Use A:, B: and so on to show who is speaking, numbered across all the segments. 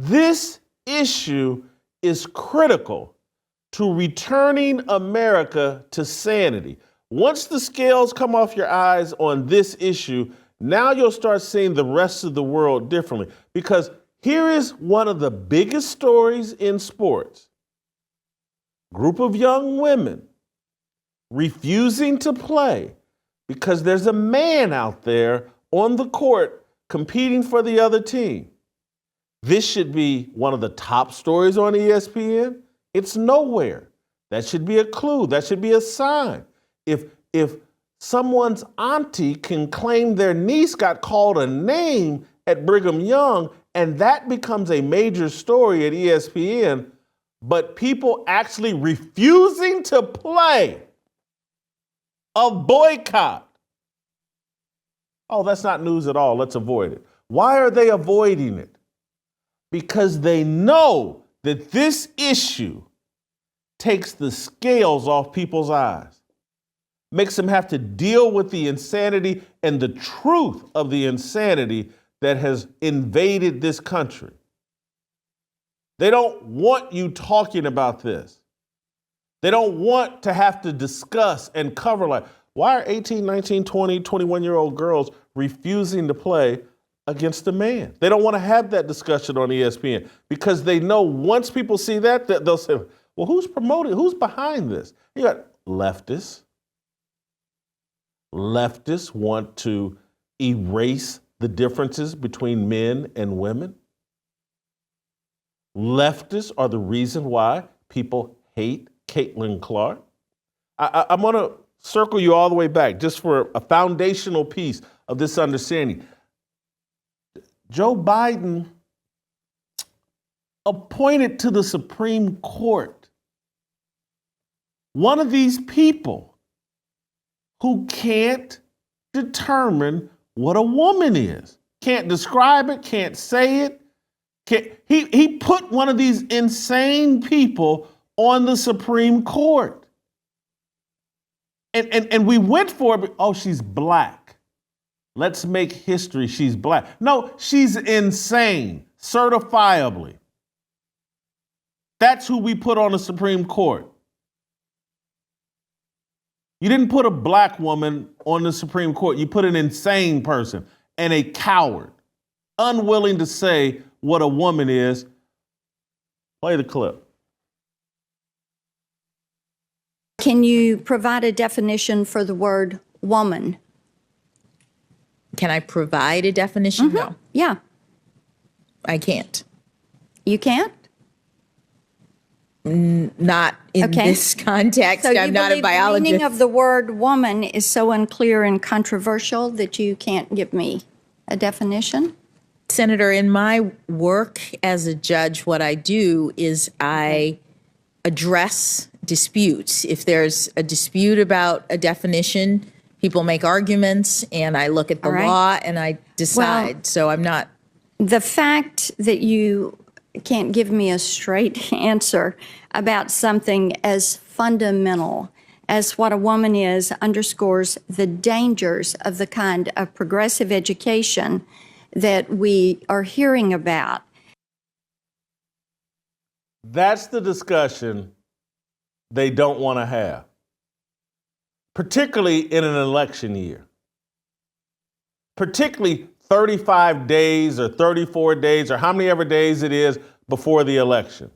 A: This issue is critical to returning America to sanity. Once the scales come off your eyes on this issue, now you'll start seeing the rest of the world differently. Because here is one of the biggest stories in sports. Group of young women refusing to play because there's a man out there on the court competing for the other team. This should be one of the top stories on ESPN. It's nowhere. That should be a clue. That should be a sign. If someone's auntie can claim their niece got called a name at Brigham Young, and that becomes a major story at ESPN, but people actually refusing to play, a boycott. Oh, that's not news at all. Let's avoid it. Why are they avoiding it? Because they know that this issue takes the scales off people's eyes, makes them have to deal with the insanity and the truth of the insanity that has invaded this country. They don't want you talking about this. They don't want to have to discuss and cover like, why are 18, 19, 20, 21-year-old girls refusing to play against a man? They don't want to have that discussion on ESPN because they know once people see that they'll say, well, who's promoting? Who's behind this? You got leftists. Leftists want to erase the differences between men and women. Leftists are the reason why people hate Cailtin Clark. I'm going to circle you all the way back just for a foundational piece of this understanding. Joe Biden appointed to the Supreme Court one of these people who can't determine what a woman is, can't describe it, can't say it. He put one of these insane people on the Supreme Court. And we went for it, but, oh, she's black. Let's make history, she's black. No, she's insane, certifiably. That's who we put on the Supreme Court. You didn't put a black woman on the Supreme Court. You put an insane person and a coward, unwilling to say what a woman is. Play the clip.
B: Can you provide a definition for the word woman?
C: Can I provide a definition? No.
B: Yeah.
C: I can't.
B: You can't?
C: Not in this context.
B: So
C: I'm not a biologist.
B: The meaning of the word woman is so unclear and controversial that you can't give me a definition?
C: Senator, in my work as a judge, what I do is I address disputes. If there's a dispute about a definition, people make arguments, and I look at the law and I decide.
B: Well,
C: so I'm not.
B: The fact that you can't give me a straight answer about something as fundamental as what a woman is underscores the dangers of the kind of progressive education that we are hearing about.
A: That's the discussion they don't want to have, particularly in an election year, particularly 35 days or 34 days or how many ever days it is before the election.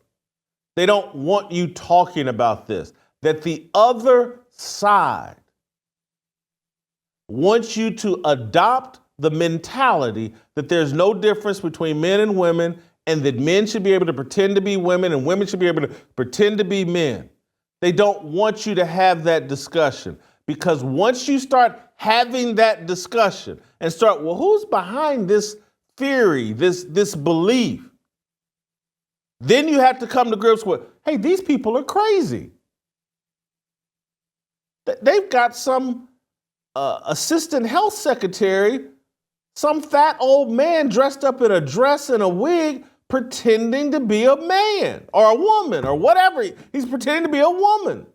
A: They don't want you talking about this, that the other side wants you to adopt the mentality that there's no difference between men and women and that men should be able to pretend to be women and women should be able to pretend to be men. They don't want you to have that discussion because once you start having that discussion and start, well, who's behind this theory, this belief? Then you have to come to grips with, hey, these people are crazy. They've got some assistant health secretary, some fat old man dressed up in a dress and a wig pretending to be a man or a woman or whatever. He's pretending to be a woman.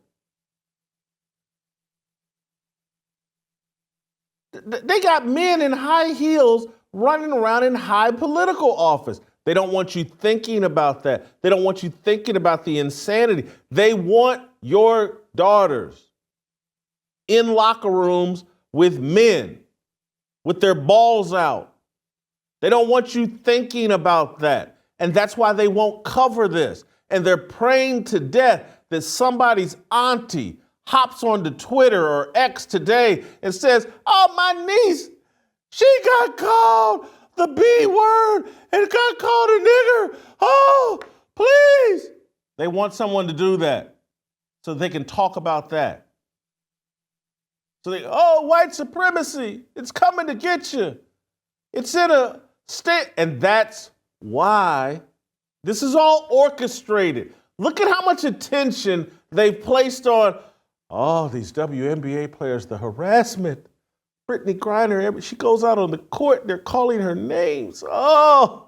A: They got men in high heels running around in high political office. They don't want you thinking about that. They don't want you thinking about the insanity. They want your daughters in locker rooms with men, with their balls out. They don't want you thinking about that. And that's why they won't cover this. And they're praying to death that somebody's auntie hops onto Twitter or X today and says, oh, my niece, she got called the B word and got called a nigger. Oh, please. They want someone to do that so they can talk about that. So white supremacy, it's coming to get you. It's in a state. And that's why this is all orchestrated. Look at how much attention they've placed on, these WNBA players, the harassment. Brittany Griner, she goes out on the court, they're calling her names. The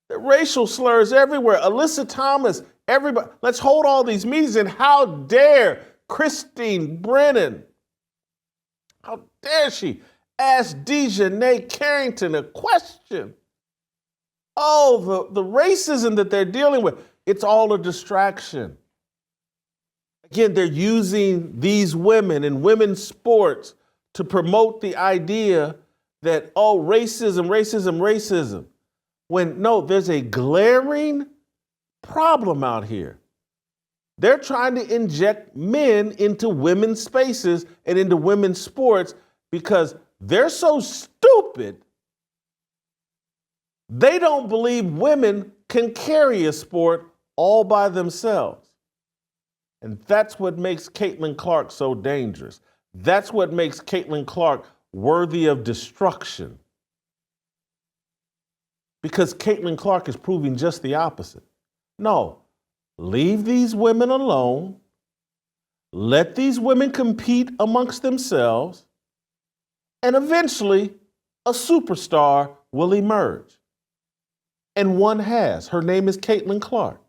A: racial slurs everywhere. Alyssa Thomas, everybody. Let's hold all these meetings. And how dare Christine Brennan, how dare she ask Dejanay Carrington a question? The racism that they're dealing with, it's all a distraction. Again, they're using these women in women's sports to promote the idea that, racism, when no, there's a glaring problem out here. They're trying to inject men into women's spaces and into women's sports because they're so stupid, they don't believe women can carry a sport all by themselves. And that's what makes Cailtin Clark so dangerous. That's what makes Cailtin Clark worthy of destruction. Because Cailtin Clark is proving just the opposite. No, leave these women alone. Let these women compete amongst themselves. And eventually, a superstar will emerge. And one has. Her name is Cailtin Clark.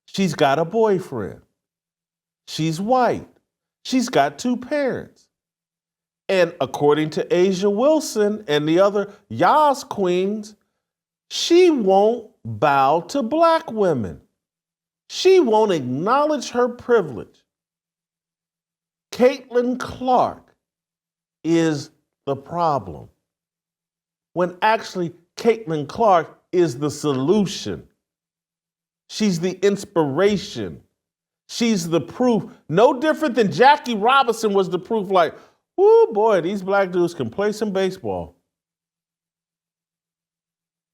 A: She's got a boyfriend. She's white. She's got 2 parents. And according to Asia Wilson and the other Yas queens, she won't bow to black women. She won't acknowledge her privilege. Cailtin Clark is the problem, when actually Cailtin Clark is the solution. She's the inspiration. She's the proof. No different than Jackie Robinson was the proof, like, oh boy, these black dudes can play some baseball.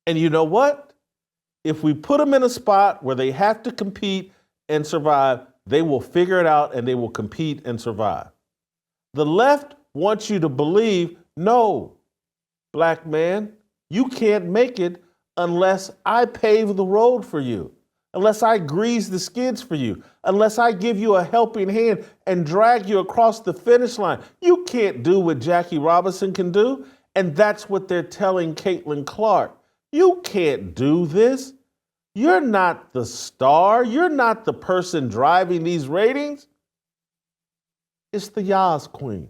A: And you know what? If we put them in a spot where they have to compete and survive, they will figure it out and they will compete and survive. The left wants you to believe, no, black man, you can't make it unless I pave the road for you, unless I grease the skids for you, unless I give you a helping hand and drag you across the finish line. You can't do what Jackie Robinson can do. And that's what they're telling Cailtin Clark. You can't do this. You're not the star. You're not the person driving these ratings. It's the Yas queens.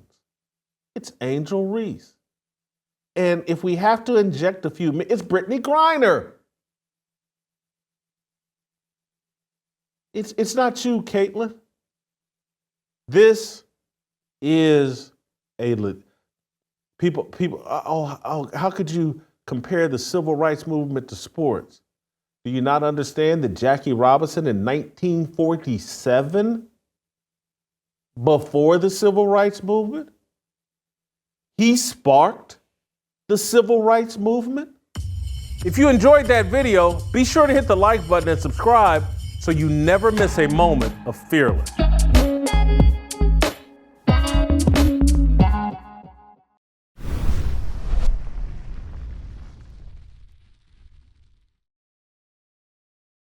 A: It's Angel Reese. And if we have to inject a few, it's Brittany Griner. It's not you, Cailtin. This is people. How could you compare the civil rights movement to sports? Do you not understand that Jackie Robinson in 1947, before the civil rights movement, he sparked the civil rights movement? If you enjoyed that video, be sure to hit the like button and subscribe so you never miss a moment of Fearless.